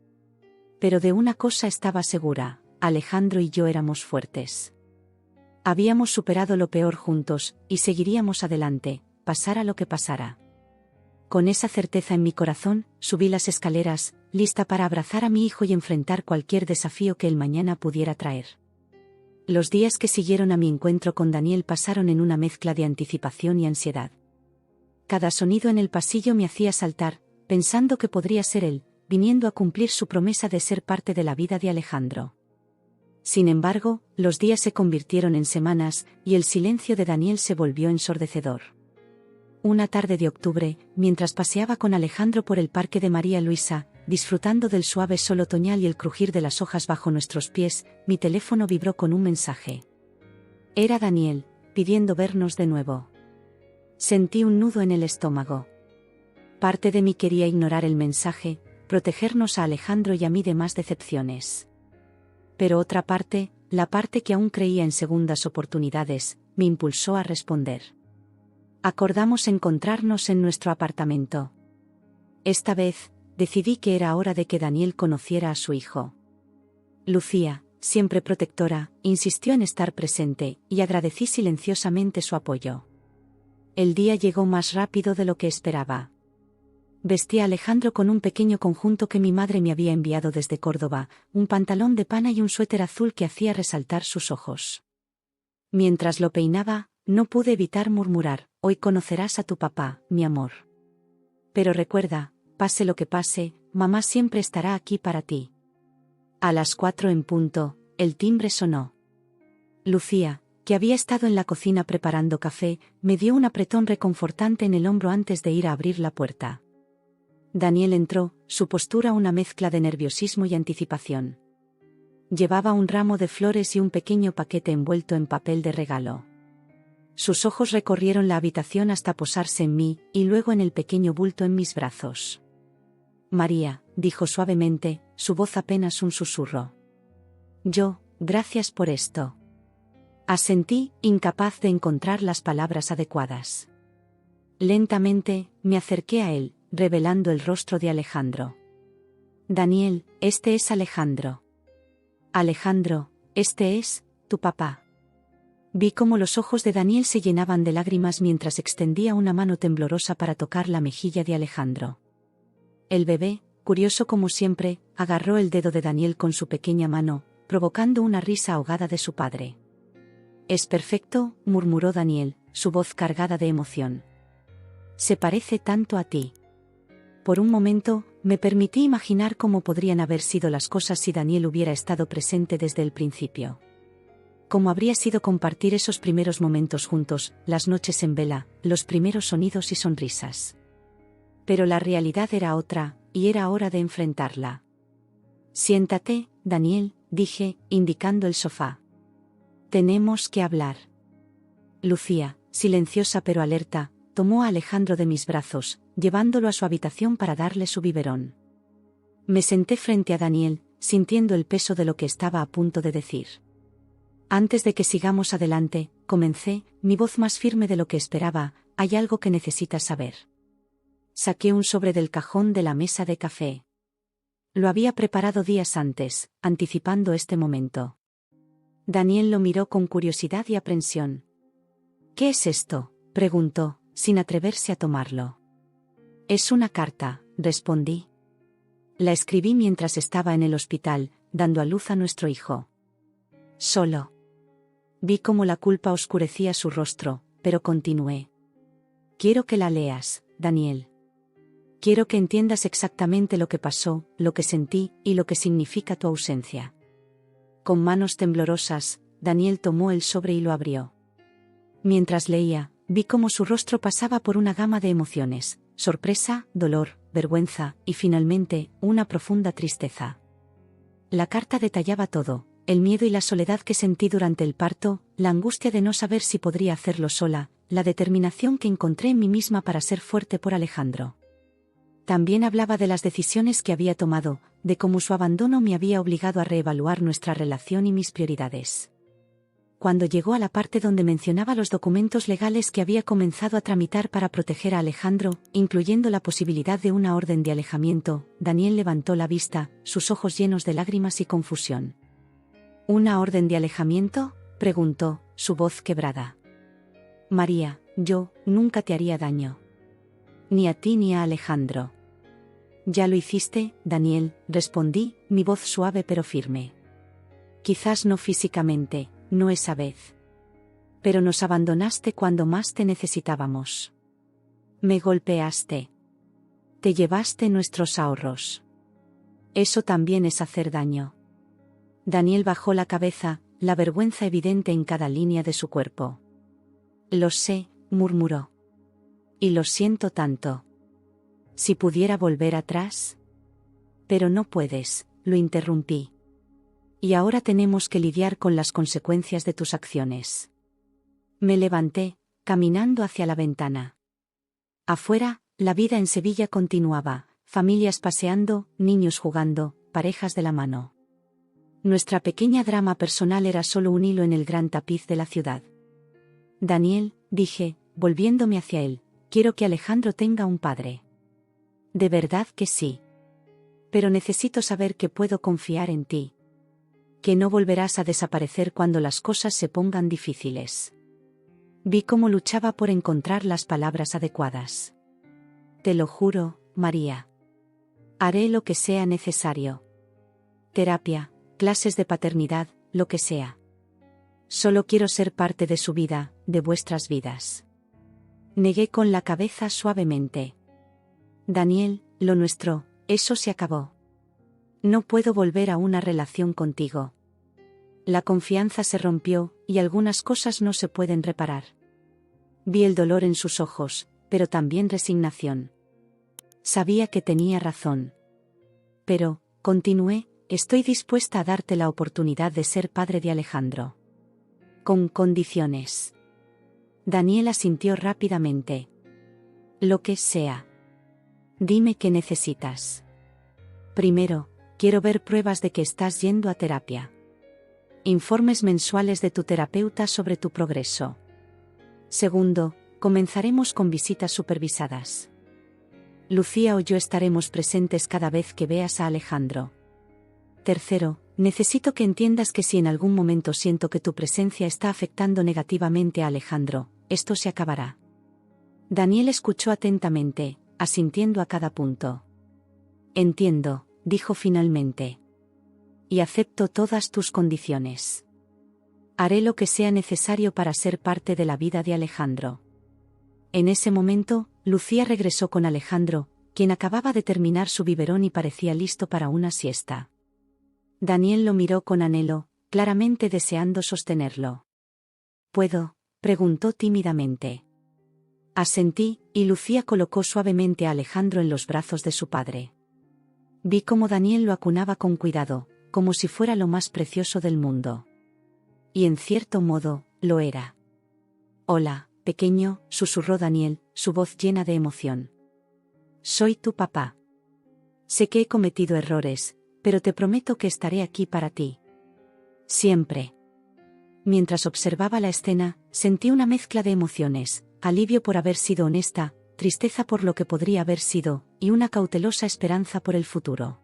A: Pero de una cosa estaba segura, Alejandro y yo éramos fuertes. Habíamos superado lo peor juntos, y seguiríamos adelante, pasara lo que pasara. Con esa certeza en mi corazón, subí las escaleras, lista para abrazar a mi hijo y enfrentar cualquier desafío que el mañana pudiera traer. Los días que siguieron a mi encuentro con Daniel pasaron en una mezcla de anticipación y ansiedad. Cada sonido en el pasillo me hacía saltar, pensando que podría ser él, viniendo a cumplir su promesa de ser parte de la vida de Alejandro. Sin embargo, los días se convirtieron en semanas, y el silencio de Daniel se volvió ensordecedor. Una tarde de octubre, mientras paseaba con Alejandro por el parque de María Luisa, disfrutando del suave sol otoñal y el crujir de las hojas bajo nuestros pies, mi teléfono vibró con un mensaje. Era Daniel, pidiendo vernos de nuevo. Sentí un nudo en el estómago. Parte de mí quería ignorar el mensaje, protegernos a Alejandro y a mí de más decepciones. Pero otra parte, la parte que aún creía en segundas oportunidades, me impulsó a responder. Acordamos encontrarnos en nuestro apartamento. Esta vez, decidí que era hora de que Daniel conociera a su hijo. Lucía, siempre protectora, insistió en estar presente, y agradecí silenciosamente su apoyo. El día llegó más rápido de lo que esperaba. Vestí a Alejandro con un pequeño conjunto que mi madre me había enviado desde Córdoba, un pantalón de pana y un suéter azul que hacía resaltar sus ojos. Mientras lo peinaba, no pude evitar murmurar: «Hoy conocerás a tu papá, mi amor. Pero recuerda, pase lo que pase, mamá siempre estará aquí para ti». A las 4 en punto, el timbre sonó. Lucía, que había estado en la cocina preparando café, me dio un apretón reconfortante en el hombro antes de ir a abrir la puerta. Daniel entró, su postura una mezcla de nerviosismo y anticipación. Llevaba un ramo de flores y un pequeño paquete envuelto en papel de regalo. Sus ojos recorrieron la habitación hasta posarse en mí, y luego en el pequeño bulto en mis brazos. «María», dijo suavemente, su voz apenas un susurro. Gracias por esto». Asentí, incapaz de encontrar las palabras adecuadas. Lentamente, me acerqué a él, revelando el rostro de Alejandro. «Daniel, este es Alejandro». «Alejandro, este es tu papá». Vi cómo los ojos de Daniel se llenaban de lágrimas mientras extendía una mano temblorosa para tocar la mejilla de Alejandro. El bebé, curioso como siempre, agarró el dedo de Daniel con su pequeña mano, provocando una risa ahogada de su padre. «Es perfecto», murmuró Daniel, su voz cargada de emoción. «Se parece tanto a ti». Por un momento, me permití imaginar cómo podrían haber sido las cosas si Daniel hubiera estado presente desde el principio. Cómo habría sido compartir esos primeros momentos juntos, las noches en vela, los primeros sonidos y sonrisas. Pero la realidad era otra, y era hora de enfrentarla. «Siéntate, Daniel», dije, indicando el sofá. «Tenemos que hablar». Lucía, silenciosa pero alerta, tomó a Alejandro de mis brazos, llevándolo a su habitación para darle su biberón. Me senté frente a Daniel, sintiendo el peso de lo que estaba a punto de decir. «Antes de que sigamos adelante», comencé, mi voz más firme de lo que esperaba, «hay algo que necesitas saber». Saqué un sobre del cajón de la mesa de café. Lo había preparado días antes, anticipando este momento. Daniel lo miró con curiosidad y aprensión. «¿Qué es esto?», preguntó, sin atreverse a tomarlo. «Es una carta», respondí. «La escribí mientras estaba en el hospital, dando a luz a nuestro hijo». «Solo». Vi cómo la culpa oscurecía su rostro, pero continué. «Quiero que la leas, Daniel. Quiero que entiendas exactamente lo que pasó, lo que sentí, y lo que significa tu ausencia». Con manos temblorosas, Daniel tomó el sobre y lo abrió. Mientras leía, vi cómo su rostro pasaba por una gama de emociones: sorpresa, dolor, vergüenza, y finalmente, una profunda tristeza. La carta detallaba todo: el miedo y la soledad que sentí durante el parto, la angustia de no saber si podría hacerlo sola, la determinación que encontré en mí misma para ser fuerte por Alejandro. También hablaba de las decisiones que había tomado, de cómo su abandono me había obligado a reevaluar nuestra relación y mis prioridades. Cuando llegó a la parte donde mencionaba los documentos legales que había comenzado a tramitar para proteger a Alejandro, incluyendo la posibilidad de una orden de alejamiento, Daniel levantó la vista, sus ojos llenos de lágrimas y confusión. ¿Una orden de alejamiento?, preguntó, su voz quebrada. María, yo nunca te haría daño. Ni a ti ni a Alejandro. Ya lo hiciste, Daniel, respondí, mi voz suave pero firme. Quizás no físicamente, no esa vez. Pero nos abandonaste cuando más te necesitábamos. Me golpeaste. Te llevaste nuestros ahorros. Eso también es hacer daño. Daniel bajó la cabeza, la vergüenza evidente en cada línea de su cuerpo. Lo sé, murmuró. Y lo siento tanto. Si pudiera volver atrás. Pero no puedes, lo interrumpí. Y ahora tenemos que lidiar con las consecuencias de tus acciones. Me levanté, caminando hacia la ventana. Afuera, la vida en Sevilla continuaba, familias paseando, niños jugando, parejas de la mano. Nuestra pequeña drama personal era solo un hilo en el gran tapiz de la ciudad. Daniel, dije, volviéndome hacia él, quiero que Alejandro tenga un padre. De verdad que sí. Pero necesito saber que puedo confiar en ti. Que no volverás a desaparecer cuando las cosas se pongan difíciles. Vi cómo luchaba por encontrar las palabras adecuadas. Te lo juro, María. Haré lo que sea necesario. Terapia, clases de paternidad, lo que sea. Solo quiero ser parte de su vida, de vuestras vidas. Negué con la cabeza suavemente. Daniel, lo nuestro, eso se acabó. No puedo volver a una relación contigo. La confianza se rompió, y algunas cosas no se pueden reparar. Vi el dolor en sus ojos, pero también resignación. Sabía que tenía razón. Pero, continué, estoy dispuesta a darte la oportunidad de ser padre de Alejandro. Con condiciones. Daniel asintió rápidamente. Lo que sea. Dime qué necesitas. Primero, quiero ver pruebas de que estás yendo a terapia. Informes mensuales de tu terapeuta sobre tu progreso. Segundo, comenzaremos con visitas supervisadas. Lucía o yo estaremos presentes cada vez que veas a Alejandro. Tercero, necesito que entiendas que si en algún momento siento que tu presencia está afectando negativamente a Alejandro, esto se acabará. Daniel escuchó atentamente, asintiendo a cada punto. Entiendo, dijo finalmente. Y acepto todas tus condiciones. Haré lo que sea necesario para ser parte de la vida de Alejandro. En ese momento, Lucía regresó con Alejandro, quien acababa de terminar su biberón y parecía listo para una siesta. Daniel lo miró con anhelo, claramente deseando sostenerlo. ¿Puedo?, preguntó tímidamente. Asentí, y Lucía colocó suavemente a Alejandro en los brazos de su padre. Vi cómo Daniel lo acunaba con cuidado, como si fuera lo más precioso del mundo. Y en cierto modo, lo era. Hola, pequeño, susurró Daniel, su voz llena de emoción. Soy tu papá. Sé que he cometido errores, pero te prometo que estaré aquí para ti. Siempre. Mientras observaba la escena, sentí una mezcla de emociones, alivio por haber sido honesta, tristeza por lo que podría haber sido, y una cautelosa esperanza por el futuro.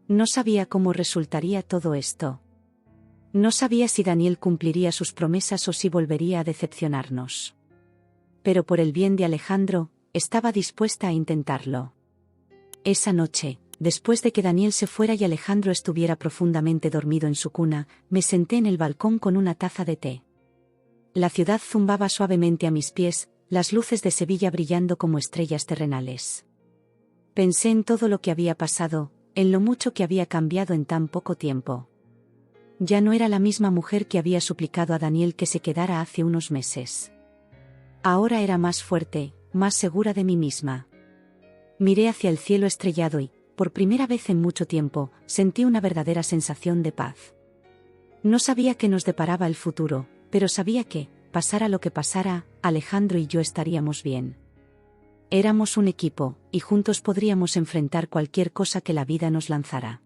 A: No sabía cómo resultaría todo esto. No sabía si Daniel cumpliría sus promesas o si volvería a decepcionarnos. Pero por el bien de Alejandro, estaba dispuesta a intentarlo. Esa noche, después de que Daniel se fuera y Alejandro estuviera profundamente dormido en su cuna, me senté en el balcón con una taza de té. La ciudad zumbaba suavemente a mis pies, las luces de Sevilla brillando como estrellas terrenales. Pensé en todo lo que había pasado, en lo mucho que había cambiado en tan poco tiempo. Ya no era la misma mujer que había suplicado a Daniel que se quedara hace unos meses. Ahora era más fuerte, más segura de mí misma. Miré hacia el cielo estrellado y, por primera vez en mucho tiempo, sentí una verdadera sensación de paz. No sabía qué nos deparaba el futuro, pero sabía que, pasara lo que pasara, Alejandro y yo estaríamos bien. Éramos un equipo, y juntos podríamos enfrentar cualquier cosa que la vida nos lanzara.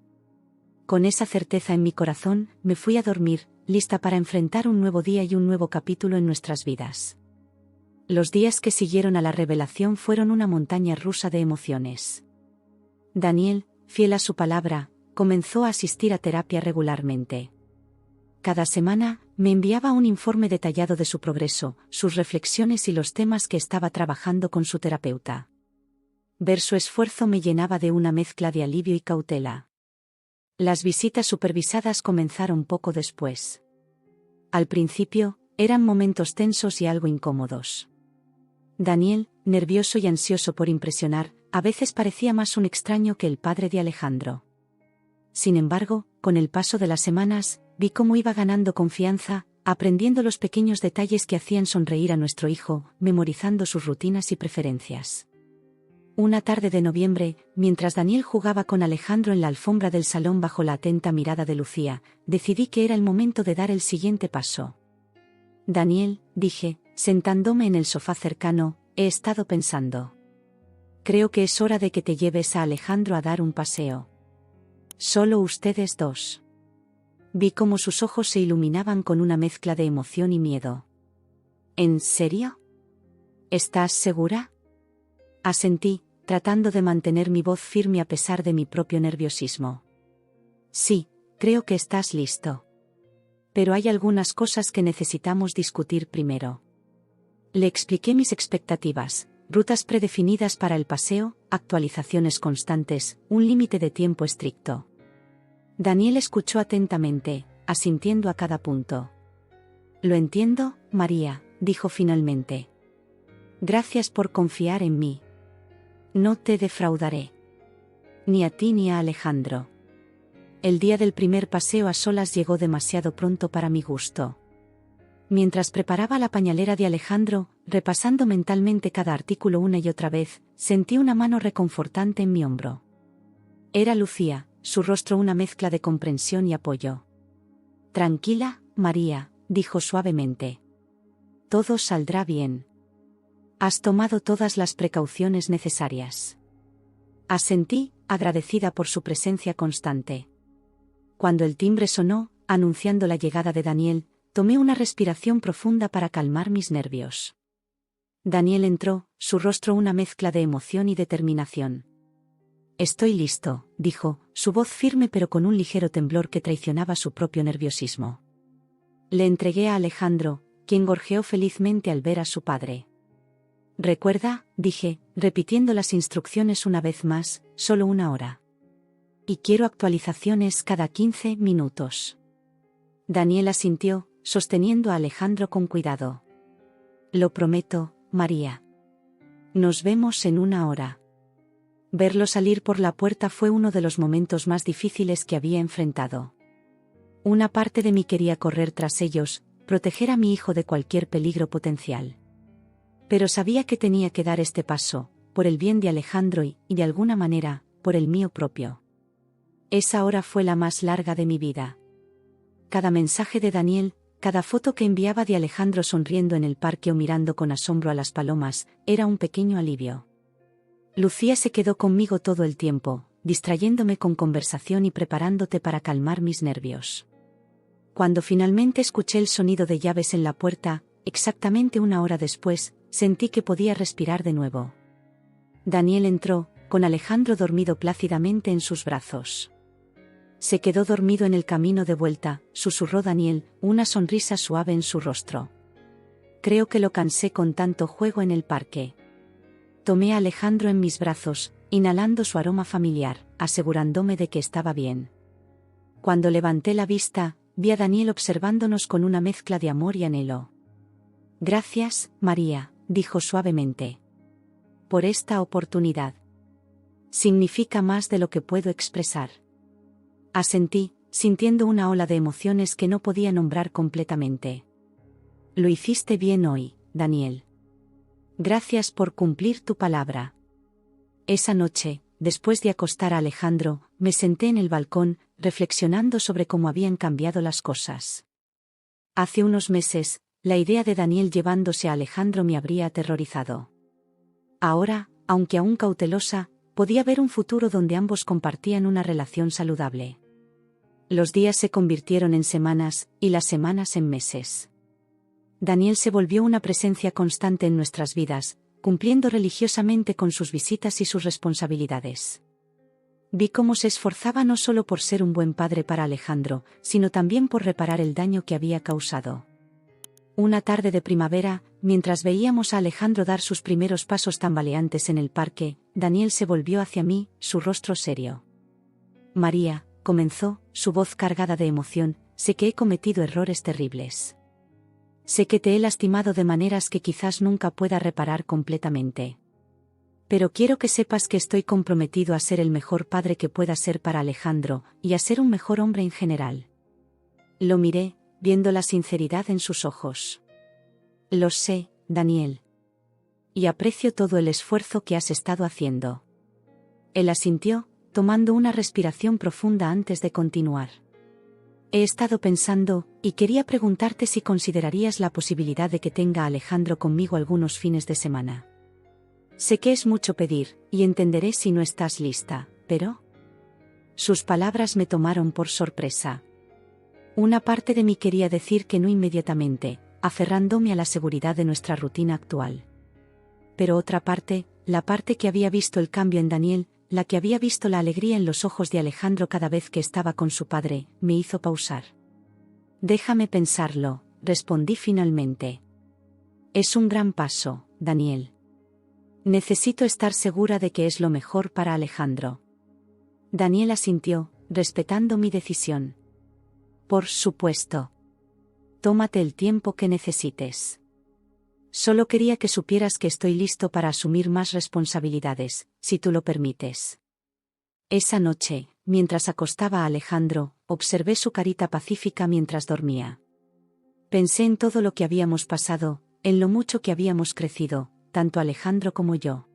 A: Con esa certeza en mi corazón, me fui a dormir, lista para enfrentar un nuevo día y un nuevo capítulo en nuestras vidas. Los días que siguieron a la revelación fueron una montaña rusa de emociones. Daniel, fiel a su palabra, comenzó a asistir a terapia regularmente. Cada semana, me enviaba un informe detallado de su progreso, sus reflexiones y los temas que estaba trabajando con su terapeuta. Ver su esfuerzo me llenaba de una mezcla de alivio y cautela. Las visitas supervisadas comenzaron poco después. Al principio, eran momentos tensos y algo incómodos. Daniel, nervioso y ansioso por impresionar, a veces parecía más un extraño que el padre de Alejandro. Sin embargo, con el paso de las semanas, vi cómo iba ganando confianza, aprendiendo los pequeños detalles que hacían sonreír a nuestro hijo, memorizando sus rutinas y preferencias. Una tarde de noviembre, mientras Daniel jugaba con Alejandro en la alfombra del salón bajo la atenta mirada de Lucía, decidí que era el momento de dar el siguiente paso. Daniel, dije, sentándome en el sofá cercano, he estado pensando. Creo que es hora de que te lleves a Alejandro a dar un paseo. Solo ustedes dos. Vi cómo sus ojos se iluminaban con una mezcla de emoción y miedo. ¿En serio? ¿Estás segura? Asentí, tratando de mantener mi voz firme a pesar de mi propio nerviosismo. Sí, creo que estás listo. Pero hay algunas cosas que necesitamos discutir primero. Le expliqué mis expectativas, rutas predefinidas para el paseo, actualizaciones constantes, un límite de tiempo estricto. Daniel escuchó atentamente, asintiendo a cada punto. Lo entiendo, María, dijo finalmente. Gracias por confiar en mí. No te defraudaré. Ni a ti ni a Alejandro. El día del primer paseo a solas llegó demasiado pronto para mi gusto. Mientras preparaba la pañalera de Alejandro, repasando mentalmente cada artículo una y otra vez, sentí una mano reconfortante en mi hombro. Era Lucía, su rostro una mezcla de comprensión y apoyo. Tranquila, María, dijo suavemente. Todo saldrá bien. Has tomado todas las precauciones necesarias. Asentí, agradecida por su presencia constante. Cuando el timbre sonó, anunciando la llegada de Daniel, tomé una respiración profunda para calmar mis nervios. Daniel entró, su rostro una mezcla de emoción y determinación. Estoy listo, dijo, su voz firme pero con un ligero temblor que traicionaba su propio nerviosismo. Le entregué a Alejandro, quien gorjeó felizmente al ver a su padre. Recuerda, dije, repitiendo las instrucciones una vez más, solo 1 hora. Y quiero actualizaciones cada 15 minutos. Daniel asintió, sosteniendo a Alejandro con cuidado. Lo prometo, María. Nos vemos en 1 hora. Verlo salir por la puerta fue uno de los momentos más difíciles que había enfrentado. Una parte de mí quería correr tras ellos, proteger a mi hijo de cualquier peligro potencial. Pero sabía que tenía que dar este paso, por el bien de Alejandro y, de alguna manera, por el mío propio. Esa hora fue la más larga de mi vida. Cada mensaje de Daniel, cada foto que enviaba de Alejandro sonriendo en el parque o mirando con asombro a las palomas, era un pequeño alivio. Lucía se quedó conmigo todo el tiempo, distrayéndome con conversación y preparándote para calmar mis nervios. Cuando finalmente escuché el sonido de llaves en la puerta, exactamente 1 hora después, sentí que podía respirar de nuevo. Daniel entró, con Alejandro dormido plácidamente en sus brazos. Se quedó dormido en el camino de vuelta, susurró Daniel, una sonrisa suave en su rostro. Creo que lo cansé con tanto juego en el parque. Tomé a Alejandro en mis brazos, inhalando su aroma familiar, asegurándome de que estaba bien. Cuando levanté la vista, vi a Daniel observándonos con una mezcla de amor y anhelo. Gracias, María, dijo suavemente. Por esta oportunidad. Significa más de lo que puedo expresar. Asentí, sintiendo una ola de emociones que no podía nombrar completamente. Lo hiciste bien hoy, Daniel. Gracias por cumplir tu palabra. Esa noche, después de acostar a Alejandro, me senté en el balcón, reflexionando sobre cómo habían cambiado las cosas. Hace unos meses, la idea de Daniel llevándose a Alejandro me habría aterrorizado. Ahora, aunque aún cautelosa, podía ver un futuro donde ambos compartían una relación saludable. Los días se convirtieron en semanas, y las semanas en meses. Daniel se volvió una presencia constante en nuestras vidas, cumpliendo religiosamente con sus visitas y sus responsabilidades. Vi cómo se esforzaba no solo por ser un buen padre para Alejandro, sino también por reparar el daño que había causado. Una tarde de primavera, mientras veíamos a Alejandro dar sus primeros pasos tambaleantes en el parque, Daniel se volvió hacia mí, su rostro serio. María, comenzó, su voz cargada de emoción, sé que he cometido errores terribles. Sé que te he lastimado de maneras que quizás nunca pueda reparar completamente. Pero quiero que sepas que estoy comprometido a ser el mejor padre que pueda ser para Alejandro, y a ser un mejor hombre en general. Lo miré, viendo la sinceridad en sus ojos. Lo sé, Daniel. Y aprecio todo el esfuerzo que has estado haciendo. Él asintió, tomando una respiración profunda antes de continuar. He estado pensando, y quería preguntarte si considerarías la posibilidad de que tenga a Alejandro conmigo algunos fines de semana. Sé que es mucho pedir, y entenderé si no estás lista, pero... Sus palabras me tomaron por sorpresa. Una parte de mí quería decir que no inmediatamente, aferrándome a la seguridad de nuestra rutina actual. Pero otra parte, la parte que había visto el cambio en Daniel, la que había visto la alegría en los ojos de Alejandro cada vez que estaba con su padre, me hizo pausar. Déjame pensarlo, respondí finalmente. Es un gran paso, Daniel. Necesito estar segura de que es lo mejor para Alejandro. Daniel asintió, respetando mi decisión. Por supuesto. Tómate el tiempo que necesites. Solo quería que supieras que estoy listo para asumir más responsabilidades, si tú lo permites. Esa noche, mientras acostaba a Alejandro, observé su carita pacífica mientras dormía. Pensé en todo lo que habíamos pasado, en lo mucho que habíamos crecido, tanto Alejandro como yo.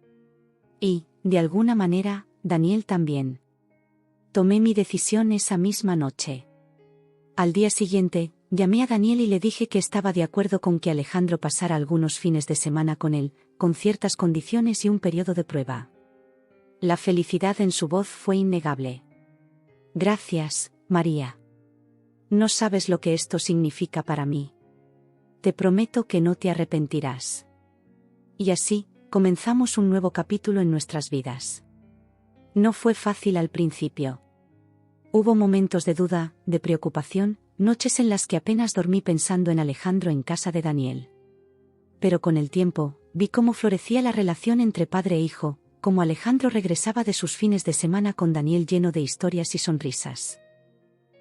A: Y, de alguna manera, Daniel también. Tomé mi decisión esa misma noche. Al día siguiente, llamé a Daniel y le dije que estaba de acuerdo con que Alejandro pasara algunos fines de semana con él, con ciertas condiciones y un periodo de prueba. La felicidad en su voz fue innegable. Gracias, María. No sabes lo que esto significa para mí. Te prometo que no te arrepentirás. Y así, comenzamos un nuevo capítulo en nuestras vidas. No fue fácil al principio. Hubo momentos de duda, de preocupación, noches en las que apenas dormí pensando en Alejandro en casa de Daniel. Pero con el tiempo, vi cómo florecía la relación entre padre e hijo, cómo Alejandro regresaba de sus fines de semana con Daniel lleno de historias y sonrisas.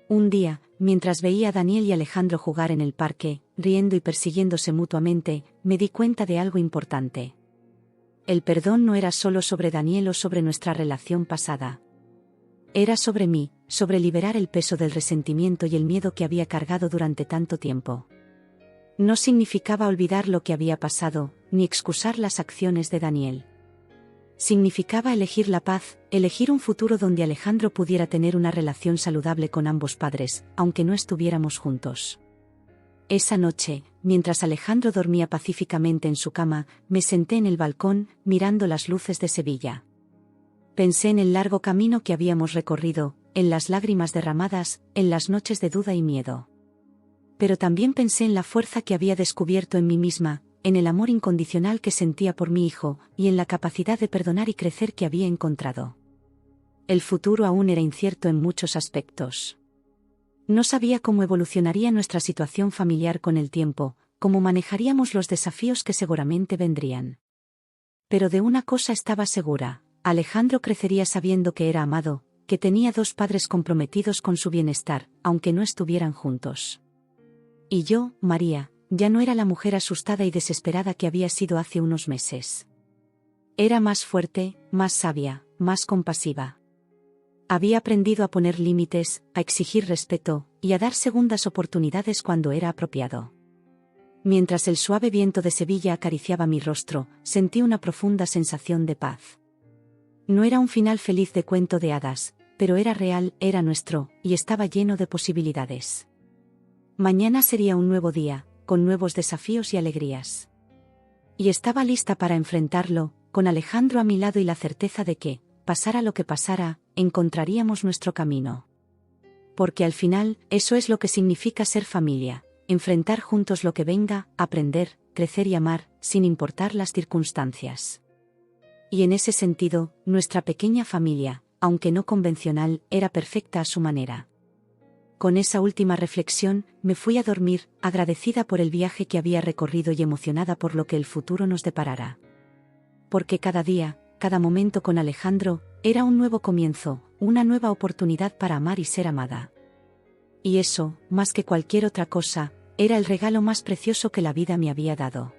A: Un día, mientras veía a Daniel y Alejandro jugar en el parque, riendo y persiguiéndose mutuamente, me di cuenta de algo importante. El perdón no era solo sobre Daniel o sobre nuestra relación pasada. Era sobre mí, sobre liberar el peso del resentimiento y el miedo que había cargado durante tanto tiempo. No significaba olvidar lo que había pasado, ni excusar las acciones de Daniel. Significaba elegir la paz, elegir un futuro donde Alejandro pudiera tener una relación saludable con ambos padres, aunque no estuviéramos juntos. Esa noche, mientras Alejandro dormía pacíficamente en su cama, me senté en el balcón, mirando las luces de Sevilla. Pensé en el largo camino que habíamos recorrido, en las lágrimas derramadas, en las noches de duda y miedo. Pero también pensé en la fuerza que había descubierto en mí misma, en el amor incondicional que sentía por mi hijo, y en la capacidad de perdonar y crecer que había encontrado. El futuro aún era incierto en muchos aspectos. No sabía cómo evolucionaría nuestra situación familiar con el tiempo, cómo manejaríamos los desafíos que seguramente vendrían. Pero de una cosa estaba segura: Alejandro crecería sabiendo que era amado, que tenía dos padres comprometidos con su bienestar, aunque no estuvieran juntos. Y yo, María, ya no era la mujer asustada y desesperada que había sido hace unos meses. Era más fuerte, más sabia, más compasiva. Había aprendido a poner límites, a exigir respeto, y a dar segundas oportunidades cuando era apropiado. Mientras el suave viento de Sevilla acariciaba mi rostro, sentí una profunda sensación de paz. No era un final feliz de cuento de hadas, pero era real, era nuestro, y estaba lleno de posibilidades. Mañana sería un nuevo día, con nuevos desafíos y alegrías. Y estaba lista para enfrentarlo, con Alejandro a mi lado y la certeza de que, pasara lo que pasara, encontraríamos nuestro camino. Porque al final, eso es lo que significa ser familia, enfrentar juntos lo que venga, aprender, crecer y amar, sin importar las circunstancias. Y en ese sentido, nuestra pequeña familia, aunque no convencional, era perfecta a su manera. Con esa última reflexión, me fui a dormir, agradecida por el viaje que había recorrido y emocionada por lo que el futuro nos deparara. Porque cada día, cada momento con Alejandro, era un nuevo comienzo, una nueva oportunidad para amar y ser amada. Y eso, más que cualquier otra cosa, era el regalo más precioso que la vida me había dado.